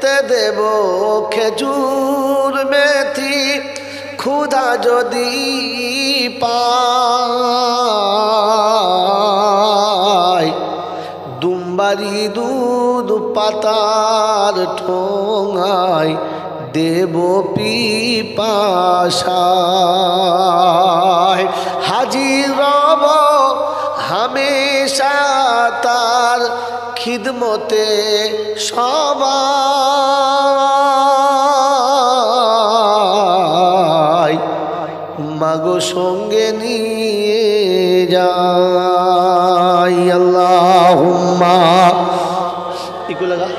তে দেব খেজুর মেথি ক্ষুধা যদি পায় দুম্বারি দুধ পাতার ঠোঙায় দেব পিপাসায় হাজির রব হামেশা তার খিদমতে সবাই মাগো সঙ্গে নিয়ে যাই আল্লাহুম্মা ইকু লাগা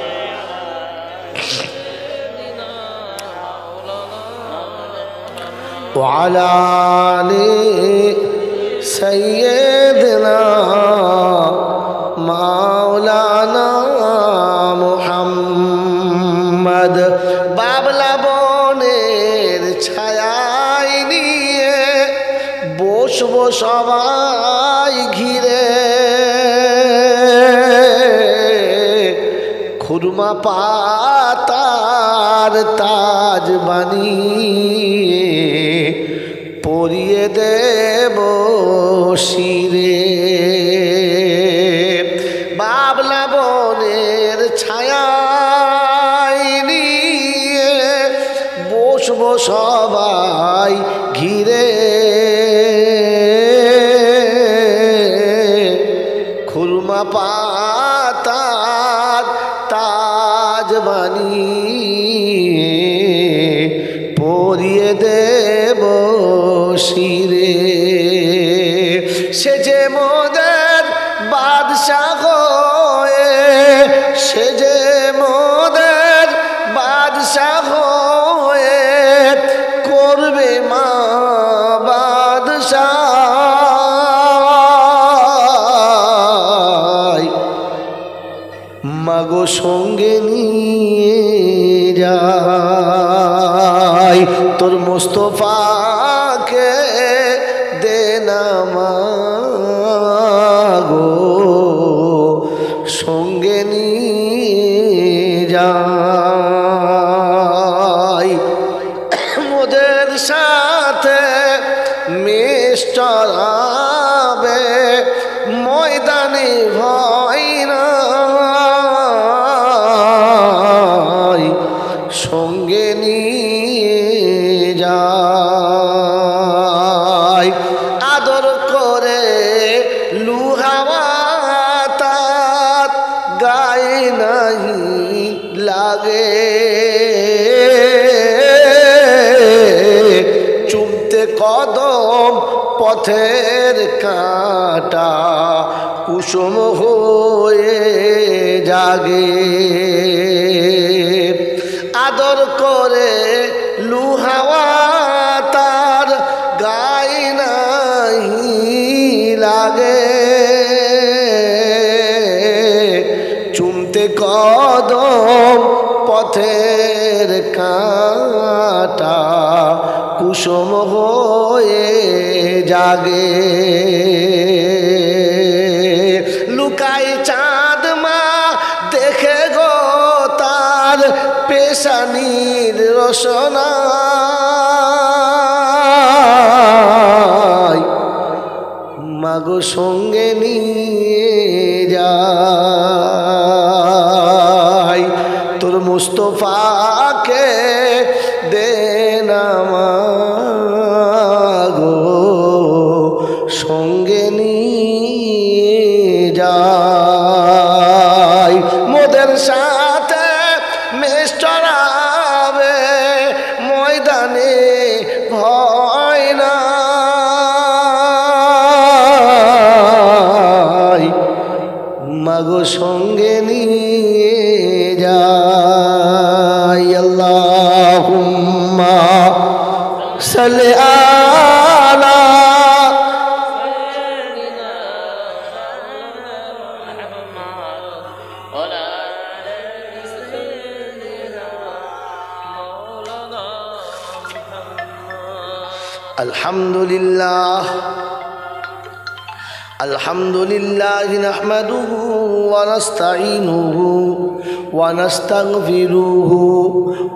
وعلى آل سيدنا মাওলানা মুহাম্মদ বাবলা বনের ছায়ায় নিয়ে বসবো সবাই ঘিরে খুরমা পাতার তাজ বানিয়ে পরিয়ে দেব শিরে বাবলা বনের ছায়ায় নিয়ে বসবো সবাই ঘিরে খুরমা পাতার তাজ বানিয়ে পরিয়ে দেব শিরে সে যে মোদের বাদশাহ হয়ে সে যে মোদের বাদশাহ হয়ে করবে মা বাদশাহ মাগো সঙ্গে নিয়ে যাই তোর মুস্তফাকে দে না মাগো সঙ্গে নিয়ে যাই মোদের সাথে মিস্টার আবে ময়দানে ভয় না সঙ্গে নিয়ে যাই আদর করে লুহাওয়া তার গায়ে নাহি লাগে চুমতে কদম পথের কাঁটা কুসুম হয়ে জাগে আদর করে লুহাওয়া তার গায়ে নাহি লাগে চুমতে কদম পথের কাঁটা কুসুম হয়ে জাগে লুকাই চাঁদ মা দেখে গো তার পেশানির রসনা মাগো সঙ্গে নিয়ে যাই তোর মুস্তফাকে দে না মাগো সঙ্গে নিয়ে যাই মোদের সাথে মিস্টার আবে ময়দানে ভয় না মাগো সঙ্গে নিয়ে যাই আল্লাহুম্মা সাল্লি আলা আলহামদুলিল্লাহ الحمد لله نحمده ونستعينه ونستغفره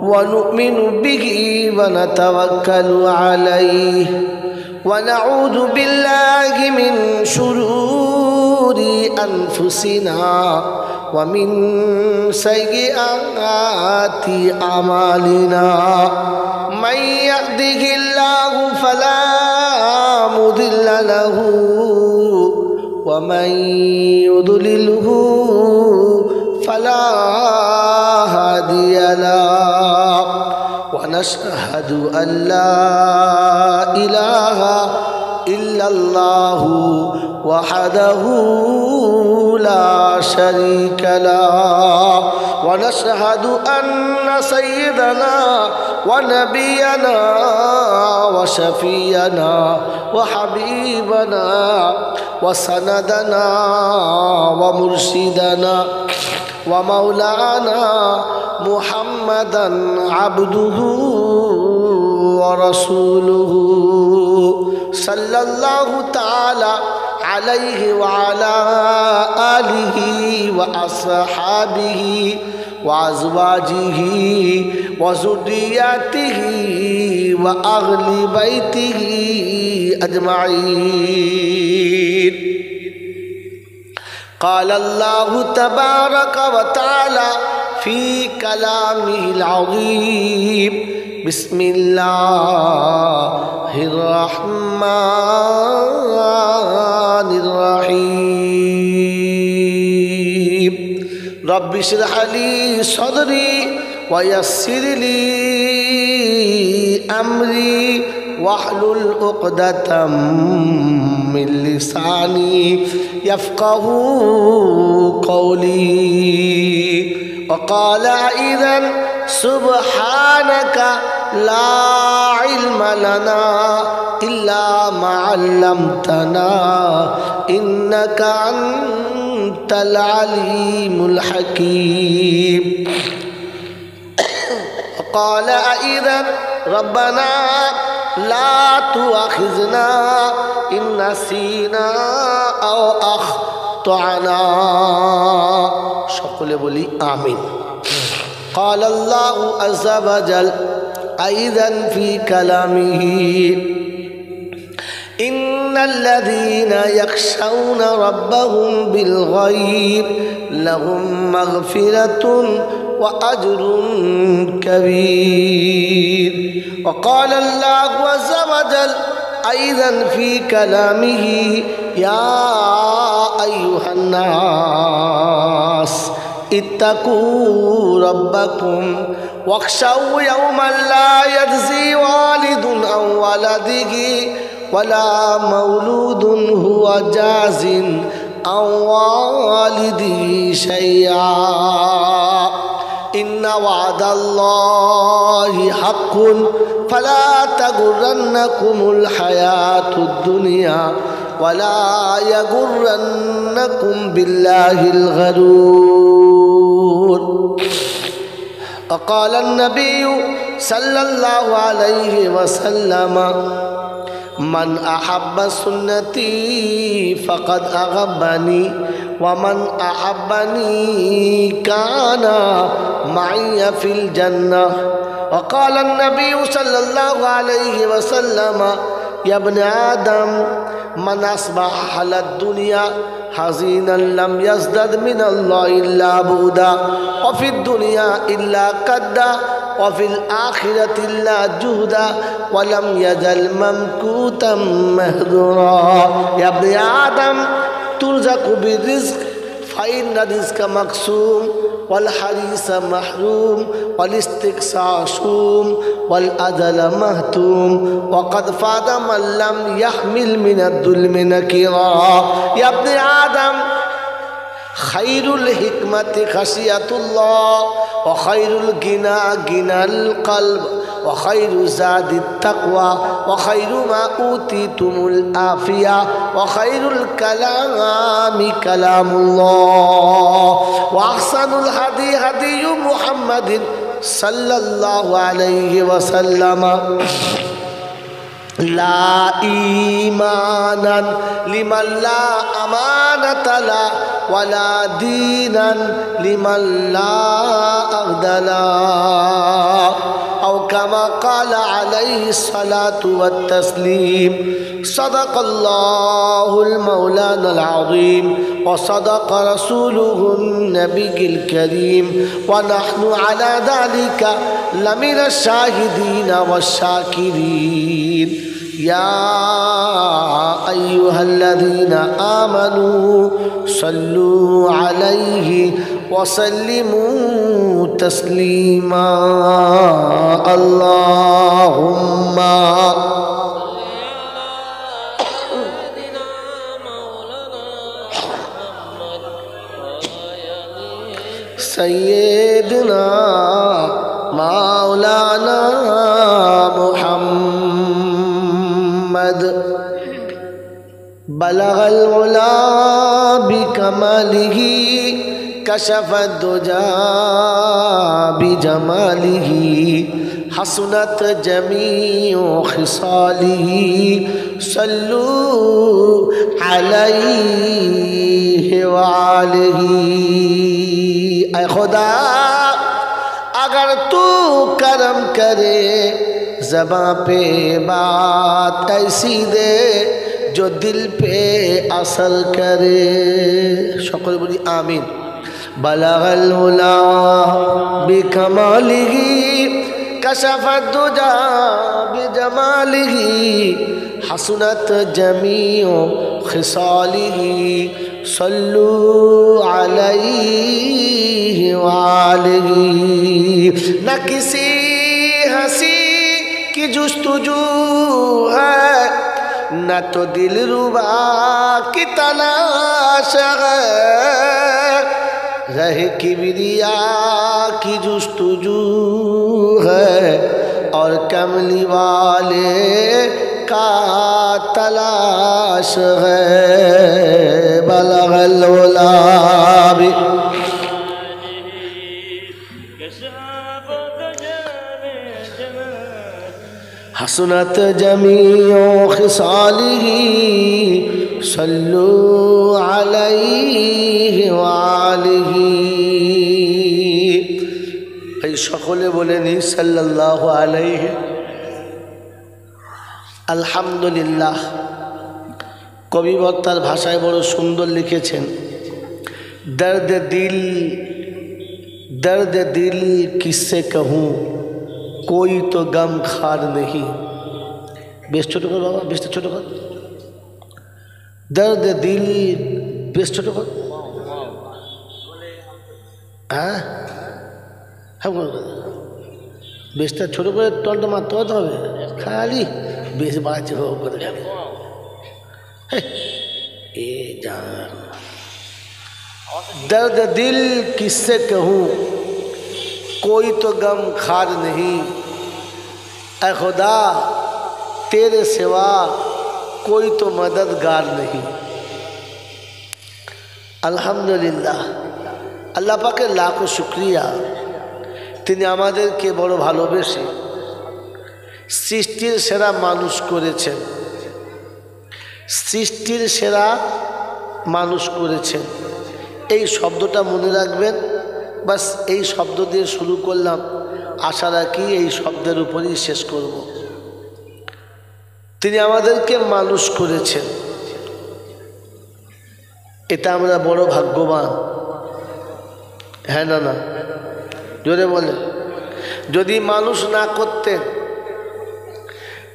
ونؤمن به ونتوكل عليه ونعوذ بالله من شرور أنفسنا ومن سيئات أعمالنا من يهده الله فلا مضل له ومن يضلله فلا هادي له ونشهد أن لا إله إلا الله وحده لا شريك له ونشهد أن سيدنا ونبينا وشفينا وحبيبنا وسندنا ومرشدنا ومولانا محمدا عبده ورسوله صلى الله تعالى عليه وعلى آله وأصحابه وأزواجه وذرياته وأهل بيته أجمعين. قال الله تبارك وتعالى في كلامه العظيم بسم الله الرحمن الرحيم رب اشرح لي صدري ويسر لي أمري واحلل عقدة من لساني يفقه قولي. وقال أيضا سبحانك لا علم لنا إلا ما علمتنا إنك أنت العليم الحكيم. وقال أيضا ربنا لا تؤاخذنا إن نسينا أو أخطأنا সকলে বলি আমিন। قال الله عز وجل أيضا في كلامه إن الذين يخشون ربهم بالغيب لهم مغفرة وأجر كبير. وقال الله عز وجل أيضا في كلامه يا أيها الناس اتقوا ربكم واخشوا يوما لا يجزي والد عن ولده ولا مولود هو جاز عن والده شيئا إن وعد الله حق فلا تغرنكم الحياة الدنيا ولا يغرنكم بالله الغرور. وقال النبي صلى الله عليه وسلم من أحب سنتي فقد أحبني ومن أحبني كان معي في الجنة. وقال النبي صلى الله عليه وسلم يا ابن آدم من أصبح على الدنيا حزينا لم يزدد من الله إلا بعدا وفي الدنيا إلا قدا وفي الآخرة إلا جهدا ولم يزل ممكوتا مهجورا. يا ابن آدم ترزق بالرزق فإن الرزق مقسوم والحريص محروم والاستقصاء شوم والأجل مهتوم وقد فاد من لم يحمل من الظلم نكرا. يا ابن آدم خير الحكمة خشية الله وخير الغنى غنى القلب وخير زاد التقوى وخير ما أوتيتم العافية وخير الكلام كلام الله وأحسن الهدي هدي محمد صلى الله عليه وسلم লা ঈমানান লিমান লা আমানাতা লা ওয়ালা দীনান লিমান লা আগদালা أو كما قال عليه الصلاة والتسليم صدق الله المولانا العظيم وصدق رسوله النبي الكريم ونحن على ذلك لمن الشاهدين والشاكرين يا أيها الذين آمنوا صلوا عليه وسلموا تسليما اللهم سيدنا مولانا محمد بلغ العلا بكماله كشف الدجى بجماله حسنت جميع خصاله صلوا عليه وآله اے خدا اگر تو کرم کرے زباں پہ بات ایسی دے جو دل پہ اثر کرے شکر بولی آمین بلغ العلا بکمالہ کشف الدجى بجمالہ حسنت جمیع خصالہ صلوا علیہ وآلہ نہ کسی ہنسی کی جستجو ہے نہ تو دل ربا کی تلاش ہے رہ کبریا کی جستجو ہے اور کملی والے کا تلاش ہے بلغ العلا حسنت جمیع خصالہ صلوا علیہ وآلہ এই সকলে বলেনি সাল্লাল্লাহু আলাইহি আলহামদুলিল্লাহ কবিবর তার ভাষায় বড় সুন্দর লিখেছেন दर्द दिल किससे कहूँ कोई तो गम खार नहीं बेश छोटो कर बाबा बेश छोटो कर दर्द दिल बेश छोटो कर हाँ বেশটা ছোট করে টলটা মারতে হতে হবে খালি বেশ বাড়াচ্ছে হোক করে খালি এ জান दर्द दिल किससे कहूँ कोई तो गम खार नहीं ऐ खुदा तेरे सिवा कोई तो मददगार नहीं अल्हम्दुलिल्लाह अल्लाह पाके लाखों शुक्रिया তিনি আমাদেরকে বড় ভালোবেসে সৃষ্টির সেরা মানুষ করেছেন সৃষ্টির সেরা মানুষ করেছেন এই শব্দটা মনে রাখবেন বাস এই শব্দ দিয়ে শুরু করলাম আশা রাখি এই শব্দের উপরই শেষ করব তিনি আমাদেরকে মানুষ করেছেন এটা আমরা বড় ভাগ্যবান হ্যাঁ না না জোরে বলে যদি মানুষ না করতেন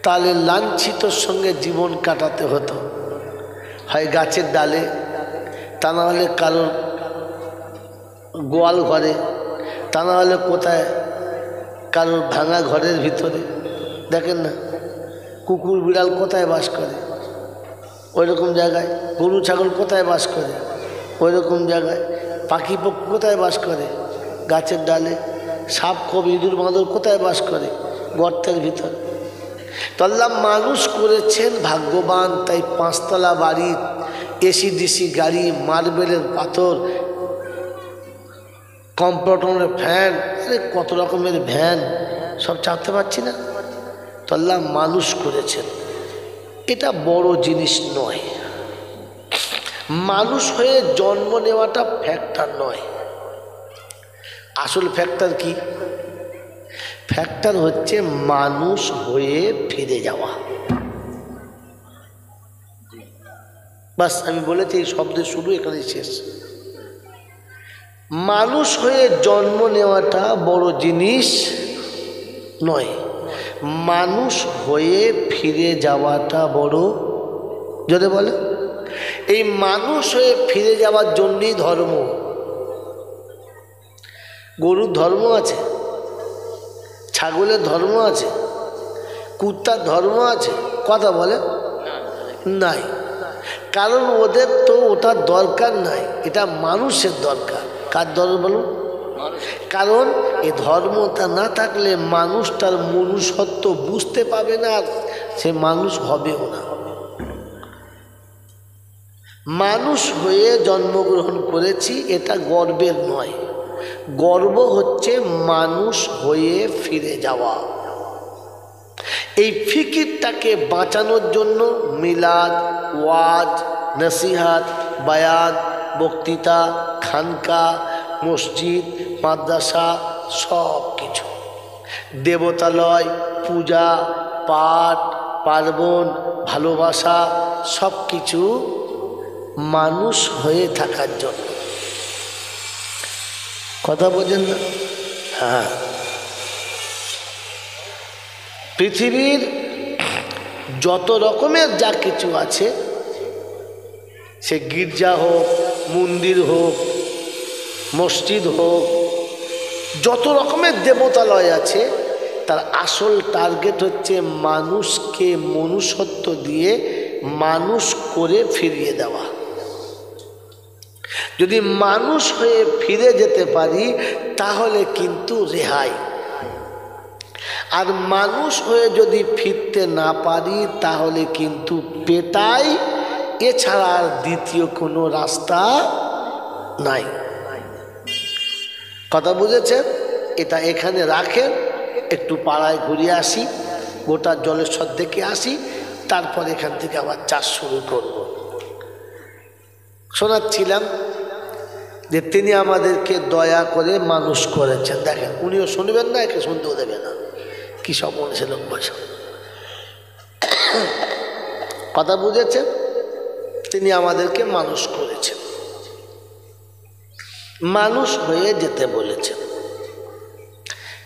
তাহলে লাঞ্ছিতর সঙ্গে জীবন কাটাতে হতো হয় গাছের ডালে তা না হলে কারোর গোয়াল ঘরে তা না হলে কোথায় কারোর ভাঙা ঘরের ভিতরে দেখেন না কুকুর বিড়াল কোথায় বাস করে ওই রকম জায়গায় গরু ছাগল কোথায় বাস করে ওই রকম জায়গায় পাখি পক্ষী কোথায় বাস করে গাছের ডালে সাপ খোপ ইঁদুর বাঁদর কোথায় বাস করে গর্তের ভিতর তো আল্লাহ মানুষ করেছেন ভাগ্যবান তাই 5 তলা বাড়ি এসি ডিসি গাড়ি মার্বেলের পাথর কম্পিউটারের ফ্যান কত রকমের ভ্যান সব চাপতে পারছি না তো আল্লাহ মানুষ করেছেন এটা বড় জিনিস নয়। মানুষ হয়ে জন্ম নেওয়াটা ফ্যাক্টর নয়। আসল ফ্যাক্টর কি? ফ্যাক্টর হচ্ছে মানুষ হয়ে ফিরে যাওয়া। বাস আমি বলেছি এই শব্দের শুরু এখানে শেষ। মানুষ হয়ে জন্ম নেওয়াটা বড় জিনিস নয়, মানুষ হয়ে ফিরে যাওয়াটা বড়। যদি বলে এই মানুষ হয়ে ফিরে যাওয়ার জন্যই ধর্ম। গরুর ধর্ম আছে, ছাগলের ধর্ম আছে, কুত্তার ধর্ম আছে, কথা বলে নাই। কারণ ওদের তো ওটার দরকার নাই, এটা মানুষের দরকার। কার দরকার বলুন? কারণ এই ধর্মটা না থাকলে মানুষ তার মনুষ্যত্ব বুঝতে পাবে না, সে মানুষ হবেও না। মানুষ হয়ে জন্মগ্রহণ করেছি এটা গর্বের নয়, গর্ব হচ্ছে মানুষ হয়ে ফিরে যাওয়া। এই ফিকিরটাকে বাঁচানোর জন্য মিলাদ, ওয়াজ, নসিহাত, বায়াত, বক্তৃতা, খানকা, মসজিদ, মাদ্রাসা সব কিছু, দেবতালয়, পূজা পাঠ, পার্বণ, ভালোবাসা সব কিছু মানুষ হয়ে থাকার জন্য। কথা বোঝেন না? হ্যাঁ, পৃথিবীর যত রকমের যা কিছু আছে, সে গির্জা হোক, মন্দির হোক, মসজিদ হোক, যত রকমের দেবতালয় আছে, তার আসল টার্গেট হচ্ছে মানুষকে মনুষ্যত্ব দিয়ে মানুষ করে ফিরিয়ে দেওয়া। যদি মানুষ হয়ে ফিরে যেতে পারি তাহলে কিন্তু রেহাই। আর মানুষ হয়ে যদি ফিরতে না পারি তাহলে কিন্তু পেটাই, এছাড়া আর দ্বিতীয় কোনো রাস্তা নাই। কথা বুঝেছেন? এটা এখানে রাখেন, একটু পাড়ায় ঘুরে আসি, গোটা জলেশ্বর দেখে আসি, তারপর এখান থেকে আবার চাষ শুরু করব। শোনাচ্ছিলাম যে তিনি আমাদেরকে দয়া করে মানুষ করেছেন। দেখেন, উনিও শুনবেন না, একে শুনতেও দেবে না, কি সব মনে লোক বসে। কথা বুঝেছেন? তিনি আমাদেরকে মানুষ করেছেন, মানুষ হয়ে যেতে বলেছেন।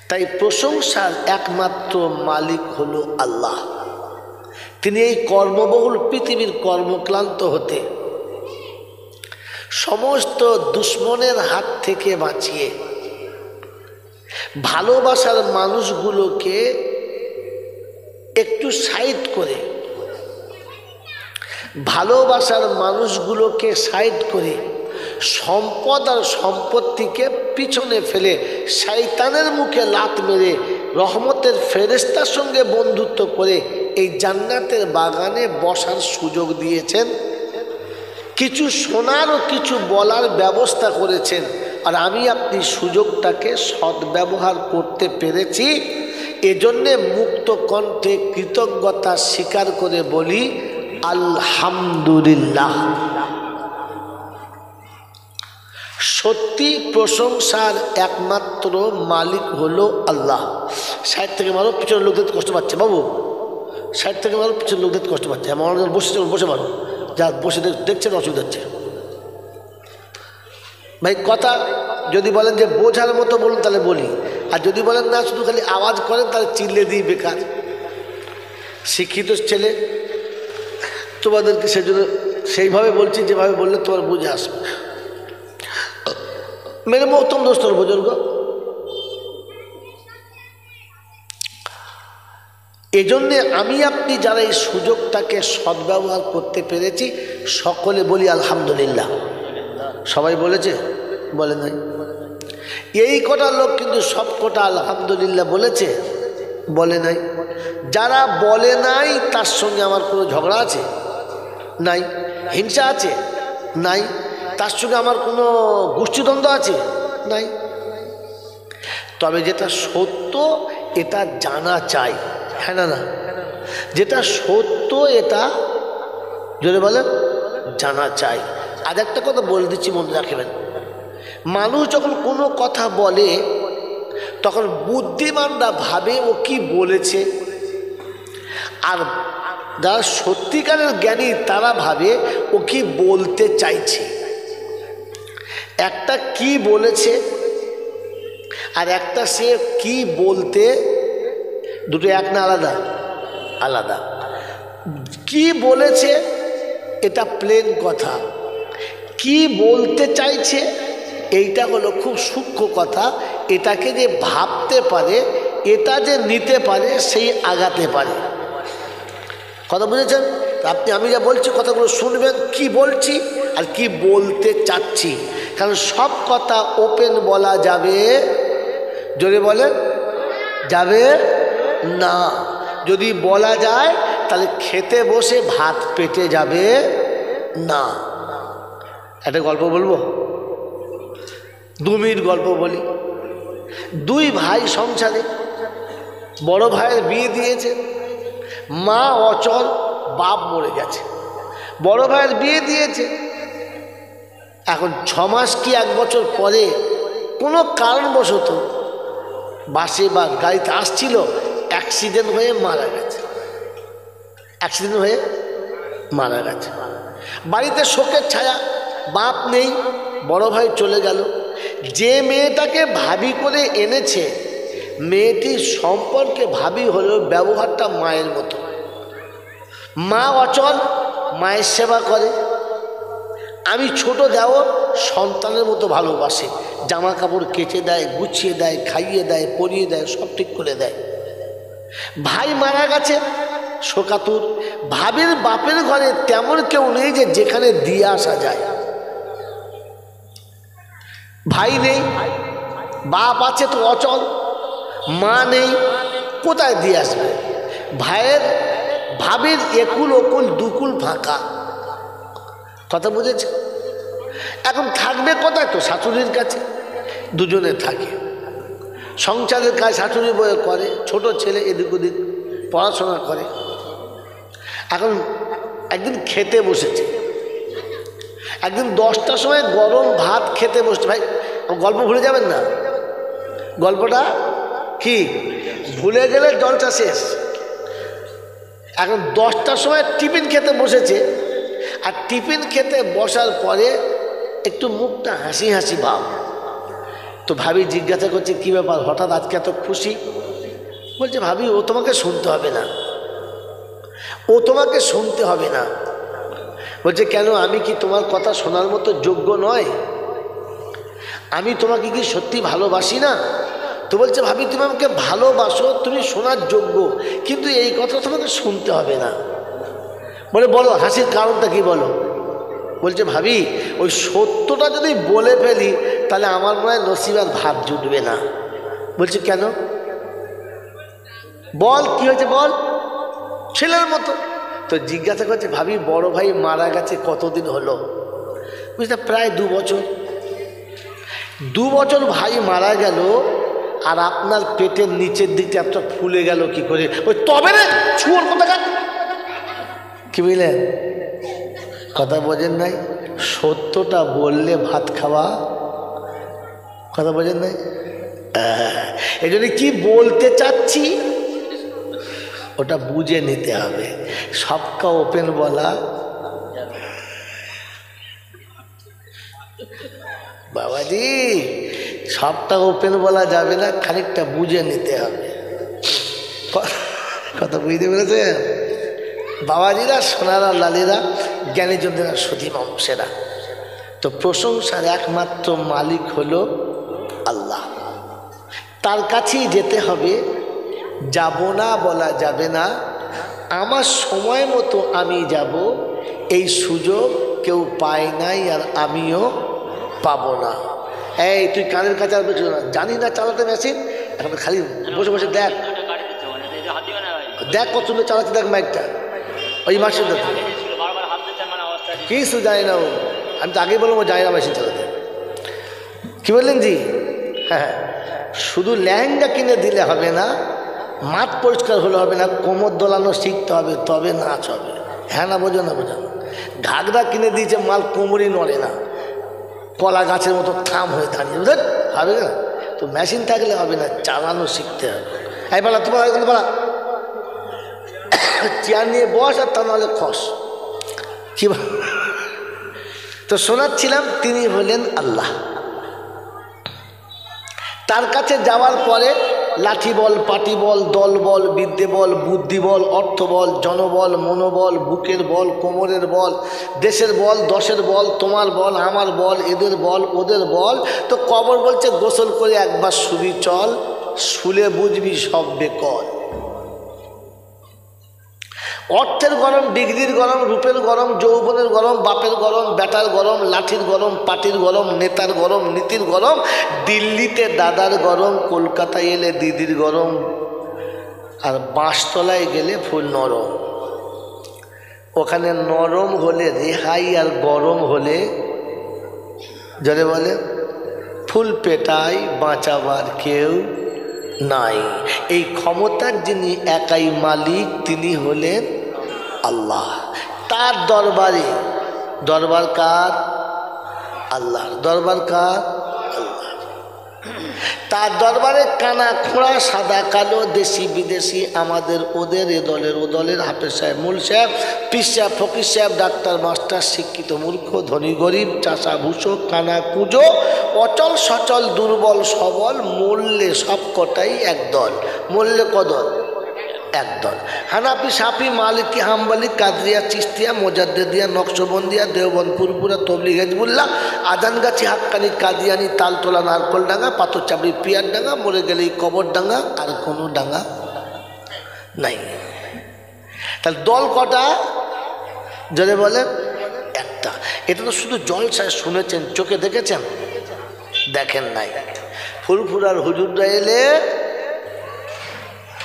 তাই প্রশংসার একমাত্র মালিক হলো আল্লাহ। তিনি এই কর্মবহুল পৃথিবীর কর্মক্লান্ত হতে সমস্ত দুশ্মনের হাত থেকে বাঁচিয়ে ভালোবাসার মানুষগুলোকে একটু সাইড করে, ভালোবাসার মানুষগুলোকে সাইড করে সম্পদ আর সম্পত্তিকে পিছনে ফেলে শয়তানের মুখে লাত মেরে রহমতের ফেরেশতার সঙ্গে বন্ধুত্ব করে এই জান্নাতের বাগানে বসার সুযোগ দিয়েছেন। কিছু শোনার ও কিছু বলার ব্যবস্থা করেছেন, আর আমি আপনি সুযোগটাকে সদ্ব্যবহার করতে পেরেছি। এজন্যে মুক্ত কণ্ঠে কৃতজ্ঞতা স্বীকার করে বলি আলহামদুলিল্লাহ। সত্যি প্রশংসার একমাত্র মালিক হলো আল্লাহ। সাইড থেকে মারো, পিছনের লোক দেখতে কষ্ট পাচ্ছে বাবু, সাইড থেকে মারো, পিছনের লোক দেখতে কষ্ট পাচ্ছে। আমার বসে বসে মারো, যা বসে দেখছেন অসুবিধা হচ্ছে। ভাই কথা যদি বলেন যে বোঝার মতো বলুন তাহলে বলি, আর যদি বলেন না শুধু খালি আওয়াজ করেন তাহলে চিল্লে দিই বেকার। শিক্ষিত ছেলে, তোমাদেরকে সেজন্য সেইভাবে বলছি যেভাবে বললে তোমার বুঝে আসবে। मेरे मोहतरम दोस्तों बुजुर्ग, এজন্য আমি আপনি যারা এই সুযোগটাকে সদ্ব্যবহার করতে পেরেছি সকলে বলি আলহামদুলিল্লাহ। সবাই বলেছে? বলে নাই? এই কটা লোক কিন্তু সব কটা আলহামদুলিল্লাহ বলেছে? বলে নাই। যারা বলে নাই তার সঙ্গে আমার কোনো ঝগড়া আছে? নাই। হিংসা আছে? নাই। তার সঙ্গে আমার কোনো গোষ্ঠীদ্বন্দ্ব আছে? নাই। তবে যেটা সত্য এটা জানা চাই, হ্যাঁ না? না যেটা সত্য এটা যদি বলেন জানা চাই। আর একটা কথা বলে দিচ্ছি, মনে রাখবেন, মানুষ যখন কোনো কথা বলে তখন বুদ্ধিমানরা ভাবে ও কি বলেছে, আর যারা সত্যিকারের জ্ঞানী তারা ভাবে ও কি বলতে চাইছে। একটা কি বলেছে আর একটা সে কি বলতে, দুটো এক না আলাদা? আলাদা। কি বলেছে এটা প্লেন কথা, কি বলতে চাইছে এইটা হলো খুব সূক্ষ্ম কথা। এটাকে যে ভাবতে পারে, এটা যে নিতে পারে, সেই আগাতে পারে। কথা বুঝেছেন? আপনি আমি যা বলছি কথাগুলো শুনবেন, কি বলছি আর কি বলতে চাচ্ছি। কারণ সব কথা ওপেন বলা যাবে, জোরে বলেন, যাবে না। যদি বলা যায় তাহলে খেতে বসে ভাত পেটে যাবে না। একটা গল্প বলবো, 2 মিনিট গল্প বলি। 2 ভাই সংসারে, বড় ভাইয়ের বিয়ে দিয়েছে, মা অচল, বাপ মরে গেছে। বড় ভাইয়ের বিয়ে দিয়েছে, এখন 6 মাস কি 1 বছর পরে কোনো কারণবশত বাসে বা গাড়িতে আসছিল, অ্যাক্সিডেন্ট হয়ে মারা গেছে। অ্যাক্সিডেন্ট হয়ে মারা গেছে। বাড়িতে শোকের ছায়া, বাপ নেই, বড় ভাই চলে গেল। যে মেয়েটাকে ভাবি করে এনেছে, মেয়েটির সম্পর্কে ভাবি হলেও ব্যবহারটা মায়ের মতো। মা অচল, মায়ের সেবা করে। আমি ছোট দেওর, সন্তানের মতো ভালোবাসে, জামা কাপড় কেচে দেয়, গুছিয়ে দেয়, খাইয়ে দেয়, পরিয়ে দেয়, সব ঠিক করে দেয়। ভাই মারা গেছে, শোকাতুর। ভাবির বাপের ঘরে তেমন কেউ নেই যে যেখানে দিয়ে আসা যায়। ভাই নেই, বাপ আছে তো অচল, মা নেই, কোথায় দিয়ে আসবে? ভাবির একুল ওকুল দুকুল ফাঁকা। কথা বুঝেছে? এখন থাকবে কোথায়? তো শাশুড়ির কাছে। দুজনে থাকে, সংসারের কাজ শাশুড়ি বয়ে করে, ছোট ছেলে এদিক ওদিক পড়াশোনা করে। এখন একদিন খেতে বসেছে, একদিন 10টার সময় গরম ভাত খেতে বসছে। ভাই গল্প ভুলে যাবেন না, গল্পটা কি ভুলে গেলে জলটা শেষ। এখন 10টার সময় টিফিন খেতে বসেছে, আর টিফিন খেতে বসার পরে একটু মুখটা হাসি হাসি ভাব। তো ভাবি জিজ্ঞাসা করছে, কী ব্যাপার, হঠাৎ আজকে এত খুশি? বলছে, ভাবি ও তোমাকে শুনতে হবে না, ও তোমাকে শুনতে হবে না। বলছে, কেন? আমি কি তোমার কথা শোনার মতো যোগ্য নয়? আমি তোমাকে কি সত্যি ভালোবাসি না? তো বলছে, ভাবি তুমি আমাকে ভালোবাসো, তুমি শোনার যোগ্য, কিন্তু এই কথা তোমাকে শুনতে হবে না। বলে, বলো হাসির কারণটা কি বলো? বলছে, ভাবি ওই সত্যটা যদি বলে ফেলি তাহলে আমার মনে হয় নসিবার ভাত জুটবে না। বলছে, কেন? বল কি হয়েছে, বল, ছেলের মতো। তো জিজ্ঞাসা করছে, ভাবি বড় ভাই মারা গেছে কতদিন হলো? বুঝতে, প্রায় 2 বছর। 2 বছর ভাই মারা গেল, আর আপনার পেটের নিচের দিকটা একটা ফুলে গেল কি করে? ওই তবে রে ছুয়োর কথা, কি বুঝলেন? কথা বোঝেন নাই? সত্যটা বললে ভাত খাওয়া, কথা বোঝেন নাই? এই জন্য কি বলতে চাচ্ছি ওটা বুঝে নিতে হবে। সবকা ওপেন বলা, বাবাজি সবটা ওপেন বলা যাবে না, খানিকটা বুঝে নিতে হবে। কথা বুঝতে পেরেছেন? বাবাজিরা, সোনারা, লালীরা, জ্ঞানীজনরা, সুধী মানুষেরা। তো প্রশংসার একমাত্র মালিক হলো আল্লাহ, তার কাছেই যেতে হবে। যাব না বলা যাবে না, আমার সময় মতো আমি যাব, এই সুযোগ কেউ পায় নাই আর আমিও পাবো না। এই তুই কানের কাছে আর বলছো না, জানি না চালাতে মেশিন, এখন খালি বসে বসে দেখ দেখ কত সুন্দর চালাচ্ছে, দেখ মাইকটা, ওই মাসে কিছু জানি না ও। আমি তো আগেই বললাম ও জানি না মেশিন চালাতে। কি বললেন জি? হ্যাঁ, শুধু লেহেঙ্গা কিনে দিলে হবে না, মাঠ পরিষ্কার হলে হবে না, কোমর দোলানো শিখতে হবে, তবে নাচ হবে। হ্যাঁ না, বোঝো না? বোঝো না? ঘাগরা কিনে দিয়েছে, মাল কোমরই নড়ে না, কলা গাছের মতো থাম হয়ে দাঁড়িয়ে, বুঝলেন? হবে না তো, মেশিন থাকলে হবে না, চালানো শিখতে হবে। এই বলা তোমার বলা, চেয়ার নিয়ে বস, আর তা নাহলে খস। কি তো শোনাচ্ছিলাম, তিনি হলেন আল্লাহ। তার কাছে যাওয়ার পরে লাঠি বল, পাটি বল, দল বল, বিদ্যে বল, বুদ্ধি বল, অর্থ বল, জনবল, মনোবল, বুকের বল, কোমরের বল, দেশের বল, দশের বল, তোমার বল, আমার বল, এদের বল, ওদের বল। তো কবর বলছে গোসল করে একবার শুবি চল, শুলে বুঝবি সব বেকল। অর্থের গরম, ডিগ্রির গরম, রূপের গরম, যৌবনের গরম, বাপের গরম, বেটার গরম, লাঠির গরম, পাটির গরম, নেতার গরম, নীতির গরম, দিল্লিতে দাদার গরম, কলকাতায় এলে দিদির গরম, আর বাঁশতলায় গেলে ফুল নরম। ওখানে নরম হলে রেহাই, আর গরম হলে যারে বলে ফুল পেটাই, বাঁচাবার কেউ নাই। এই ক্ষমতার যিনি একাই মালিক, তিনি হলেন আল্লাহ। তার দরবারে, দরবার কার? আল্লাহর। দরবার কার? আল্লাহ। তার দরবারে কানা খোঁড়া, সাদা কালো, দেশি বিদেশি, আমাদের ওদের, এ দলের ও দলের, হাফেজ সাহেব, মূল সাহেব, পীর সাহেব, ফকির সাহেব, ডাক্তার মাস্টার, শিক্ষিত মূর্খ, ধনী গরিব, চাষা ভুষো, কানা কুজো, অচল সচল, দুর্বল সবল, মূল্যে সবকটাই একদল। মূল্যে কদল? একদল। হানাফি, সাফি, মালিকি, হাম্বলি, কাদরিয়া, চিস্তিয়া, মোজাদ্দেদিয়া, নকশবন্দিয়া, দেওবন্দ, পুরপুরা, তবলিগ, হিজবুল্লাহ, আজানগাছি, হাক্কানি, কাদিয়ানি, তালতলা, নারকলডাঙ্গা, পাথরচাপড়ি, পিয়ারডাঙ্গা, মরে গেলেই কবরডাঙ্গা, আর কোনো ডাঙ্গা নাই। তাহলে দল কটা? যদি বলেন একটা। এটা তো শুধু জলসায় শুনেছেন, চোখে দেখেছেন? দেখেন নাই। ফুরফুরার হুজুররা এলে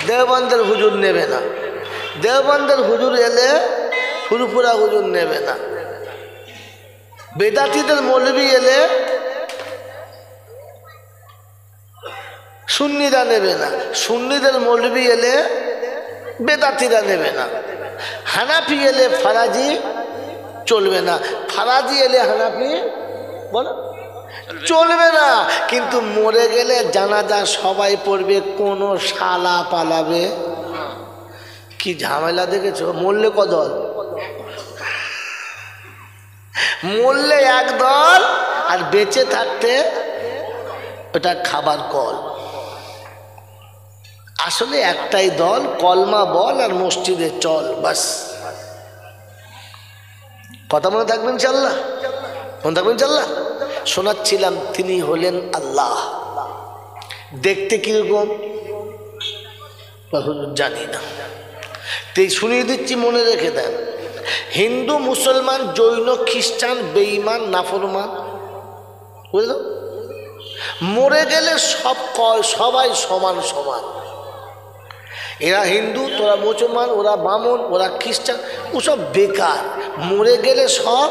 দেওবন্দের হুজুর নেবে না, দেওবন্দের হুজুর এলে ফুরফুরা হুজুর নেবে না, বেদাতিদের মৌলবি এলে সুন্নিরা নেবে না, সুন্নিদের মৌলবি এলে বেদাতিরা নেবে না, হানাফি এলে ফারাজি চলবে না, ফারাজি এলে হানাফি বলো চলবে না। কিন্তু মরে গেলে জানাজা সবাই পড়বে, কোনো শালা পালাবে। কি ঝামেলা দেখেছো? মরলে কদল, মরলে এক দল, আর বেঁচে থাকতে ওটা খাবার কল। আসলে একটাই দল, কলমা বল আর মসজিদে চল, বাস। কথা মনে থাকবেন ইনশাআল্লাহ? মনে থাকবেন ইনশাআল্লাহ? শোনাচ্ছিলাম, তিনি হলেন আল্লাহ। দেখতে কিরকম জানি না, তাই শুনিয়ে দিচ্ছি, মনে রেখে দেন। হিন্দু, মুসলমান, জৈন, খ্রিস্টান, বেঈমান, নাফরমান, বুঝলো? মরে গেলে সবাই সমান সমান। এরা হিন্দু, তোরা মুসলমান, ওরা বামন, ওরা খ্রিস্টান, ওসব বেকার। মরে গেলে সব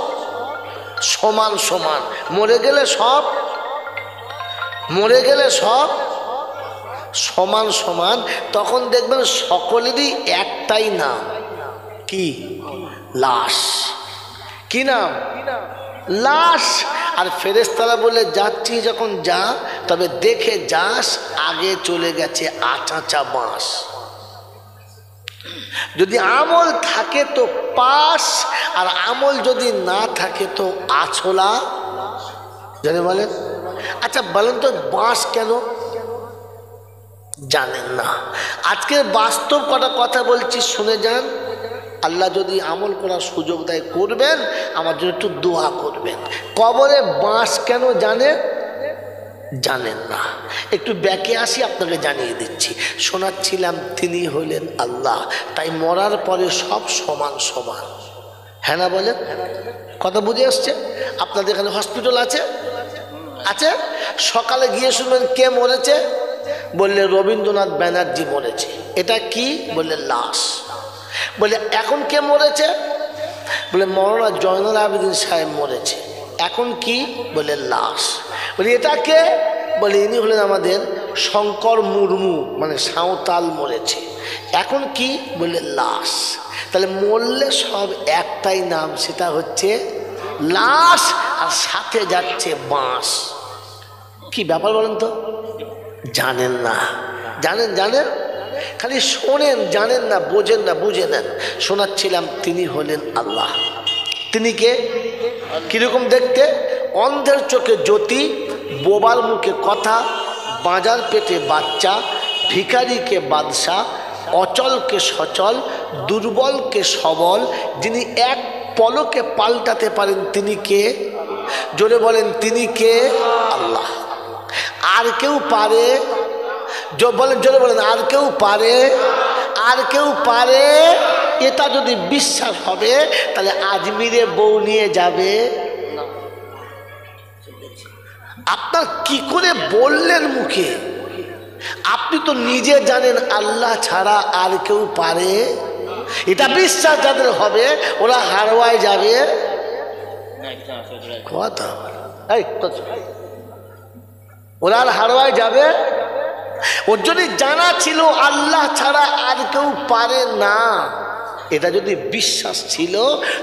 সমান সমান, মরে গেলে সব সমান সমান। তখন দেখবেন সকলেরই একটাই নাম, কি? লাশ। কি নাম? লাশ। আর ফেরেশতারা বলে, যাচ্ছি যখন যা, তবে দেখে যাস আগে চলে গেছে আচাচা বাঁশ। যদি আমল থাকে তো পাস, আর আমল যদি না থাকে তো আছলা। জানে বলেন? আচ্ছা বলেন তো, বাঁশ কেন জানেন না? আজকে বাস্তব কটা কথা বলছি, শুনে যান। আল্লাহ যদি আমল করার সুযোগ দেয় করবেন, আমার জন্য একটু দোয়া করবেন। কবরে বাঁশ কেন জানেন না? একটু ব্যাকে আসি, আপনাকে জানিয়ে দিচ্ছি। শোনাচ্ছিলাম, তিনি হলেন আল্লাহ। তাই মরার পরে সব সমান সমান। হ্যাঁ না বলেন? কথা বুঝে আসছে? আপনাদের এখানে হসপিটাল আছে? আছে। সকালে গিয়ে শুনবেন কে মরেছে, বললে রবীন্দ্রনাথ ব্যানার্জি মরেছে। এটা কি? বললে লাশ। বলে এখন কে মরেছে? বলে মৌলানা জয়নুল আবেদিন সাহেব মরেছে। এখন কি? বলে লাশ। বলি এটা কে? বলে ইনি হলেন আমাদের শঙ্কর মুর্মু মানে সাঁওতাল মরেছে, এখন কি বলে লাশ। তাহলে মরলে সব একটাই নাম, সেটা হচ্ছে লাশ, আর সাথে যাচ্ছে বাঁশ। কি ব্যাপার বলেন তো? জানেন না? জানেন জানেন, খালি শোনেন, জানেন না, বোঝেন না, বুঝে নেন। শোনাচ্ছিলাম, তিনি হলেন আল্লাহ। তিনি কে? কিরকম দেখতে? অন্ধের চোখে জ্যোতি, বোবার মুখে কথা, বাঁজার পেটে বাচ্চা, ভিখারিকে বাদশা, অচলকে সচল, দুর্বলকে সবল, যিনি এক পলকে পাল্টাতে পারেন, তিনি কে? জোরে বলেন, তিনি কে? আল্লাহ। আর কেউ পারে? বলেন, জোরে বলেন, আর কেউ পারে? আর কেউ পারে? এটা যদি বিশ্বাস হবে তাহলে আজমিরে বউ নিয়ে যাবে। আপনার কি করে বললেন মুখে? আপনি তো নিজে জানেন আল্লাহ ছাড়া আর কেউ পারে। এটা বিশ্বাস যাদের হবে ওরা হারওয়ায় যাবে। ওরা আর হারওয়ায় যাবে। ওর যদি জানা ছিল আল্লাহ ছাড়া আর কেউ পারে না, এটা যদি বিশ্বাস ছিল,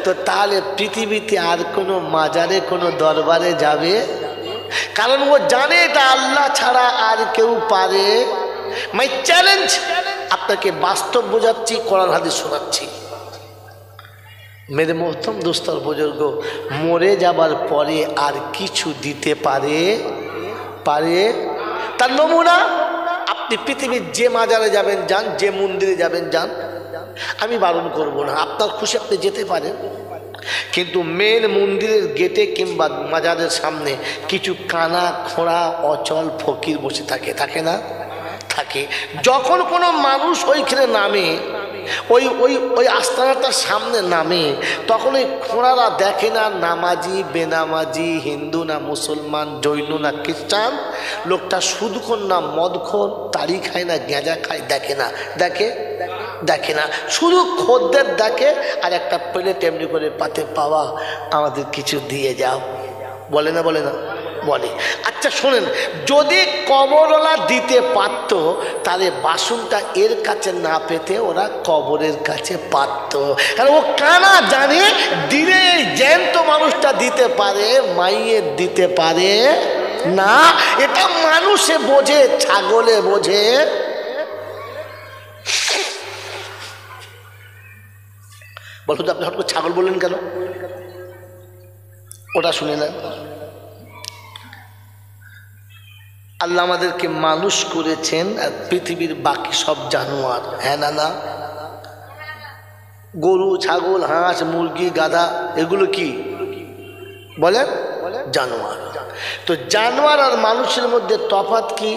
তো তাহলে পৃথিবীতে আর কোনো মাজারে, কোনো দরবারে যাবে? কারণ ও জানে এটা আল্লাহ ছাড়া আর কেউ পারে। মাই চ্যালেঞ্জ, আপনাকে বাস্তব বোঝাচ্ছি, কোরআন হাদিস শোনাচ্ছি। মেরে মোহতরম দোস্তর বুজুর্গ, মরে যাবার পরে আর কিছু দিতে পারে? তার নমুনা আপনি পৃথিবীর যে মাজারে যাবেন যান, যে মন্দিরে যাবেন যান, আমি বারণ করব না, আপনার খুশি আপনি যেতে পারেন। কিন্তু মেন মন্দিরের গেটে কিংবা মাজারের সামনে কিছু কানা খোঁড়া অচল ফকির বসে থাকে, থাকে না? থাকে। যখন কোনো মানুষ ওইখানে নামে, ওই ওই ওই আস্তানাটার সামনে নামে, তখন ওই খোঁড়ারা দেখে না নামাজি বেনামাজি, হিন্দু না মুসলমান, জৈন না খ্রিস্টান, লোকটা সুদখোর না মদখোর, তাড়ি খায় না গেঁজা খায়, দেখে না। দেখে না, শুধু খদ্দের দেখে আর একটা প্লেট এমনি করে পাতে, পাওয়া আমাদের কিছু দিয়ে যাও, বলে না? বলে না? বলে। আচ্ছা শোনেন, যদি কবরওয়ালা দিতে পারত তাহলে বাসনটা এর কাছে না পেতে ওরা কবরের কাছে পারত। কারণ ও কানা জানে দিনে জ্যান্ত মানুষটা দিতে পারে, মাইয়ের দিতে পারে না। এটা মানুষে বোঝে, ছাগলে বোঝে। বলতো আপনি হঠাৎ করে ছাগল বললেন কেন? ওটা শুনে নেন। আল্লাহ আমাদেরকে মানুষ করেছেন আর পৃথিবীর বাকি সব জানোয়ার। হ্যাঁ না? না, গরু, ছাগল, হাঁস, মুরগি, গাধা, এগুলো কি বলেন? জানোয়ার। তো জানোয়ার আর মানুষের মধ্যে তফাৎ কি?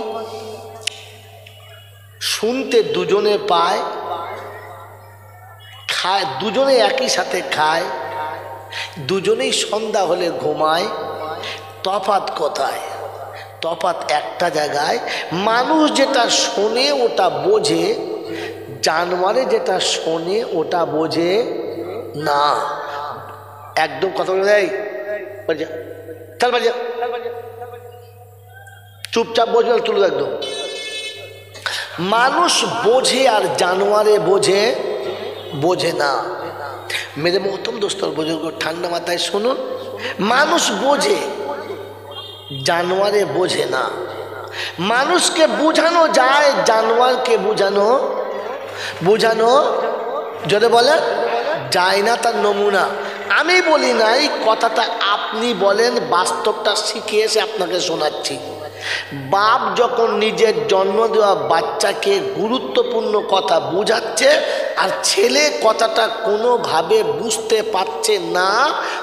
শুনতে দুজনে পায়, খায় দুজনে একই সাথে খায়, দুজনেই সন্ধ্যা হলে ঘুমায়। তফাৎ কোথায়? তফাৎ একটা জায়গায়, মানুষ যেটা শোনে ওটা বোঝে, জানোয়ারে যেটা শোনে ওটা বোঝে না। একদম কথা বলে দেয়, চুপচাপ বসবে, তুলে একদম। মানুষ বোঝে আর জানোয়ারে বোঝে না। মেরে মহতম দোস্তর বুজুর্গ, ঠান্ডা মাথায় শুনুন, মানুষ বোঝে, জানোয়ারে বোঝে না। মানুষকে বুঝানো যায়, জানোয়ারকে বুঝানো যদি বলেন যায় না। তার নমুনা আমি বলি নাই, কথাটা আপনি বলেন, বাস্তবটা শিখে এসে আপনাকে শোনাচ্ছি। বাপ যখন নিজের জন্ম দেওয়া বাচ্চাকে গুরুত্বপূর্ণ কথা বুঝাচ্ছে আর ছেলে কথাটা কোনোভাবে বুঝতে পারছে না,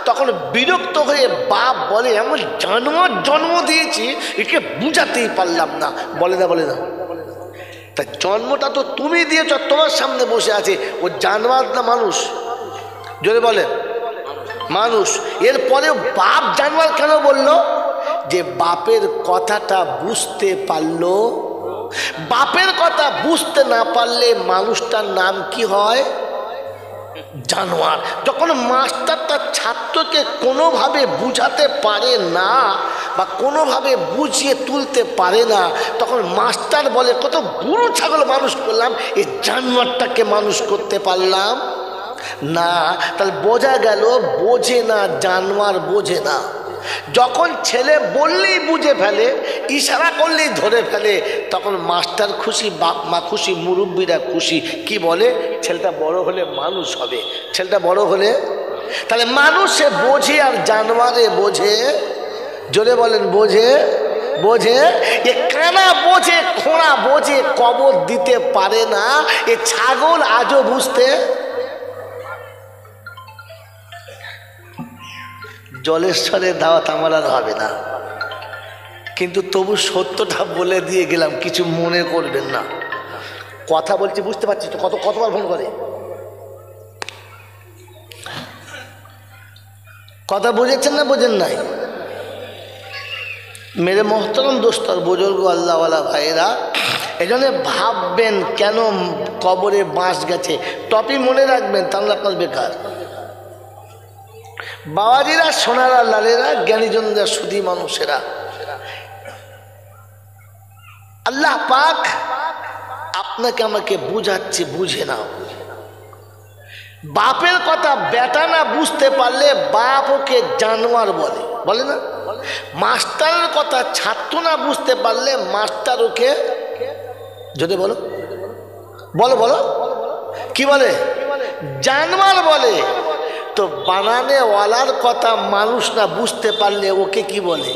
তখন বিরক্ত হয়ে বাপ বলে, এমন জানোয়ার জন্ম দিয়েছি, একে বুঝাতেই পারলাম না। বলে না? তা জন্মটা তো তুমি দিয়েছ, তোমার সামনে বসে আছে, ও জানোয়ার না মানুষ? যদি বলে মানুষ, এরপরেও বাপ জানোয়ার কেন বললো? যে বাপের কথাটা বুঝতে পারলো। বাপের কথা বুঝতে না পারলে মানুষটার নাম কি হয়? জানোয়ার। যখন মাস্টার তার ছাত্রকে কোনোভাবে বুঝাতে পারে না বা কোনোভাবে বুঝিয়ে তুলতে পারে না, তখন মাস্টার বলে কত গরু ছাগল মানুষ করলাম, এই জানোয়ারটাকে মানুষ করতে পারলাম না। তাহলে বোঝা গেল বোঝে না, জানোয়ার বোঝে না। যখন ছেলে বললেই বুঝে ফেলে, ইশারা করলেই ধরে ফেলে, তখন মাস্টার খুশি, বাপ মা খুশি, মুরব্বীরা খুশি। কি বলে? ছেলেটা বড় হলে মানুষ হবে, ছেলেটা বড় হলে। তাহলে মানুষে বোঝে আর জানোয়ারে বোঝে? জোরে বলেন, বোঝে? বোঝে? এ কানা বোঝে, খোঁড়া বোঝে, কবর দিতে পারে না। এ ছাগল আজও বুঝতে। জলেশ্বরের দাওয়াত আমার আর হবে না, কিন্তু তবু সত্যটা বলে দিয়ে গেলাম, কিছু মনে করবেন না। কথা বলছি বুঝতে পারছি তো, কতবার ফোন করে কথা বুঝেছেন না বোঝেন নাই? মেরে মোহতরম দোস্তর, বুজুর্গ, আল্লাহওয়ালা ভাইরা, এই জন্য ভাববেন কেন কবরে বাঁশ গেছে, টপি মনে রাখবেন, তাহলে আপনার বেকার। বাবাজিরা, সোনারা, লালেরা, জ্ঞানীজনরা, সুধী মানুষেরা, আল্লাহ পাক আপনাকে আমাকে বুঝাচ্ছে, বুঝে নাও। বাপের কথা বেটা না বুঝতে পারলে বাপ ওকে জানোয়ার বলে, বলে না? মাস্টারের কথা ছাত্র না বুঝতে পারলে মাস্টার ওকে, যদি বলো বলো বলো কি বলে? জানোয়ার বলে। তো বানানেওয়ালার কথা মানুষ না বুঝতে পারলে ওকে কি বলে?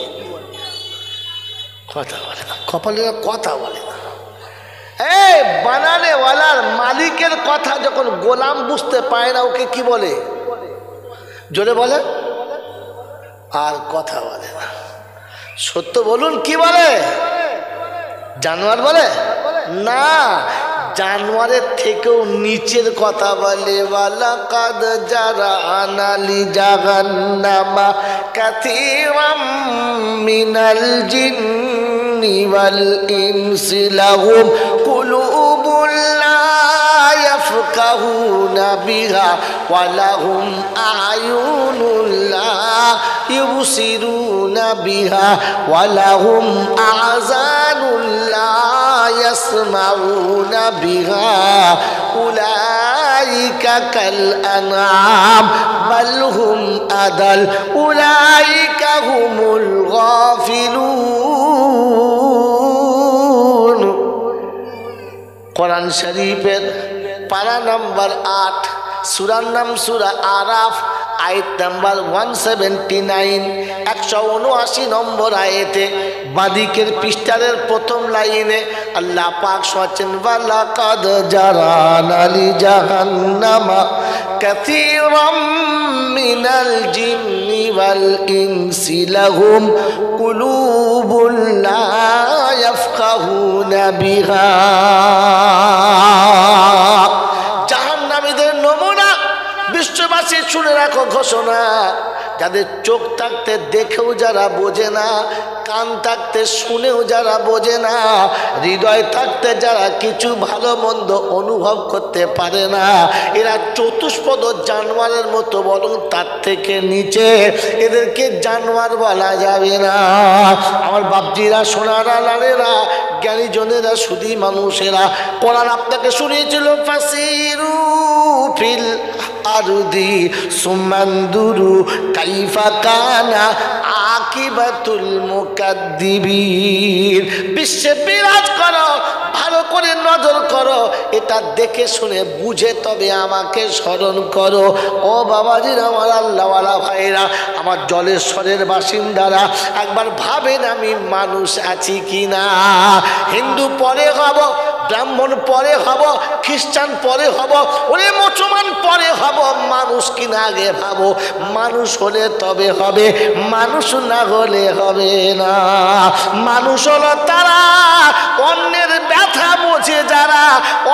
কথা বলে না, কপালের কথা বলে না। এই বানানেওয়ালার মালিকের কথা যখন গোলাম বুঝতে পায় না, ওকে কি বলে? জোরে বলে। আর কথা বলে না। সত্য বলুন, কি বলে? জানোয়ার বলে না, জানোয়ারের থেকেও নিচের কথা বলে। ওয়ালাকাদ জারানালি জাহান্নামা কাসীরাম মিনাল জিন্নি ওয়াল ইনসি লাহুম কুলুবুন লা ইয়াফকাহুনা বিহা ওয়া লাহুম আ'য়ুনুন লা ইউবসিরুনা বিহা ওয়া লাহুম আযানুন লা يسمعون بها أولئك كالأنعام بل هم أضل أولئك هم الغافلون। কোরআন শরীফের পারা নাম্বার 8, সূরার নাম সূরা আরাফ, আয়াত নাম্বার 179, 179 নম্বর আয়াতে বাদিকের পৃষ্ঠারের প্রথম লাইনে আল্লাহ পাক শোনাচ্ছেন, ওয়ালাকাদ জারানা লি জাহান্নামা কাসীরাম মিনাল জিন্নি ওয়াল ইনসি লাহুম কুলুবুন লা ইয়াফকাহুনা বিহা। জাহান্নামীদের নমুনা বিশ্ববাসী শুনে রাখো ঘোষণা। যাদের চোখ থাকতে দেখেও যারা বোঝে না, কান থাকতে শুনেও যারা বোঝে না, হৃদয় থাকতে যারা কিছু ভালো মন্দ অনুভব করতে পারে না, এরা চতুষ্পদ জানোয়ারের মতো, বরং তার থেকে নিচে। এদেরকে জানোয়ার বলা যাবে না। আমার বাপজিরা, সোনারা, লালেরা, জ্ঞানীজনেরা, সুধী মানুষেরা, কোরআন আপনাকে শুনিয়েছিল, ফাসিরু ফিল আরদি সুমানদুরু কাইফা কানা আকিবাতুল মুকাদ্দিবিন। বিশ্বে বিরাজ করো, ভালো করে নজর করো, এটা দেখে শুনে বুঝে তবে আমাকে স্মরণ করো। ও বাবাজির, আমার আল্লাহওয়ালা ভাইরা, আমার জলেশ্বরের বাসিন্দারা, একবার ভাবেন আমি মানুষ আছি কিনা। হিন্দু পরে হব, ব্রাহ্মণ পরে হব, খ্রিস্টান পরে হব, ওরে মুসলমান পরে হব, মানুষ কিনা আগে ভাবো। মানুষ হলে তবে হবে, মানুষ না হলে হবে না। মানুষ হলো তারা অন্যের ব্যথা বোঝে যারা,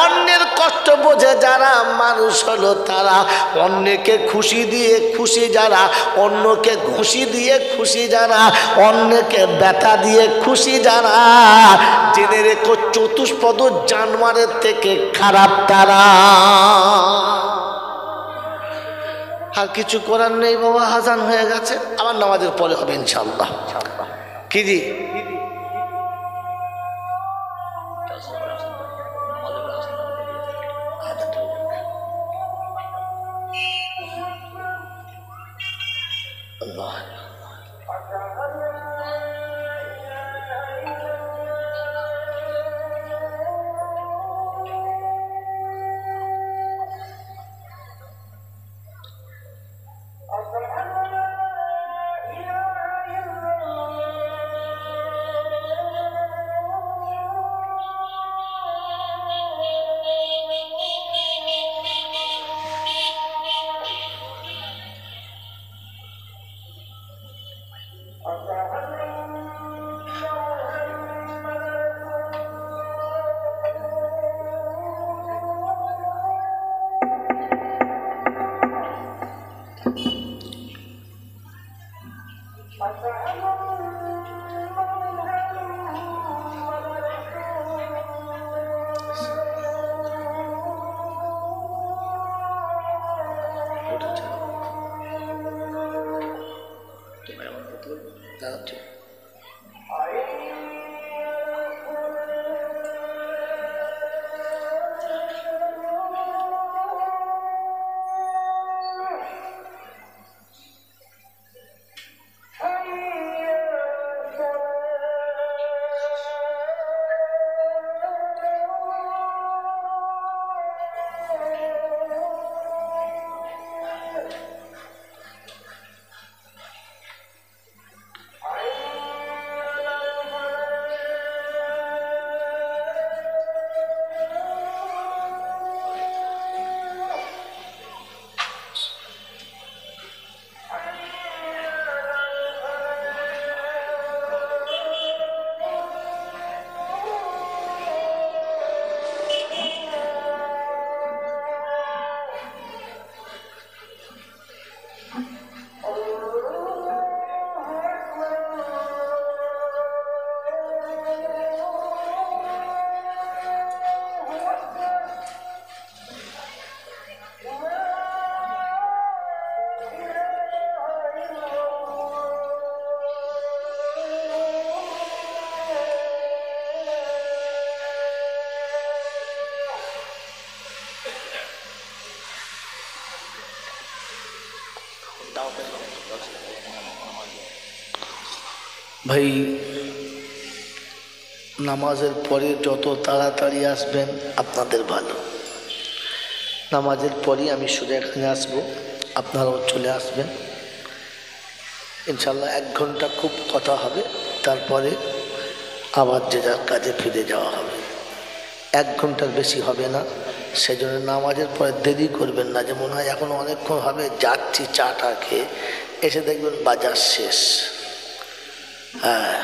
অন্যের কষ্ট বোঝে যারা। মানুষ হলো তারা অন্যকে খুশি দিয়ে খুশি যারা, অন্যকে ঘুষি দিয়ে খুশি যারা, অন্যকে ব্যথা দিয়ে খুশি যারা। জেনে রেখো, চতুষ্পদ জানোয়ারের থেকে খারাপ তারা। আর কিছু করার নেই বাবা, আযান হয়ে গেছে, আবার নামাজের পরে হবে ইনশাআল্লাহ। কি দি আল্লাহ ভাই নামাজের পরে যত তাড়াতাড়ি আসবেন আপনাদের ভালো। নামাজের পরই আমি সোজা এখানে আসবো, আপনারাও চলে আসবেন ইনশাল্লাহ। 1 ঘন্টা খুব কথা হবে, তারপরে আবার যে যার কাজে ফিরে যাওয়া হবে। 1 ঘন্টার বেশি হবে না, সেই জন্য নামাজের পরে দেরি করবেন না, যে মনে হয় এখন অনেকক্ষণ হবে, যাচ্ছি চাটা খেয়ে, এসে দেখবেন বাজার শেষ। হ্যাঁ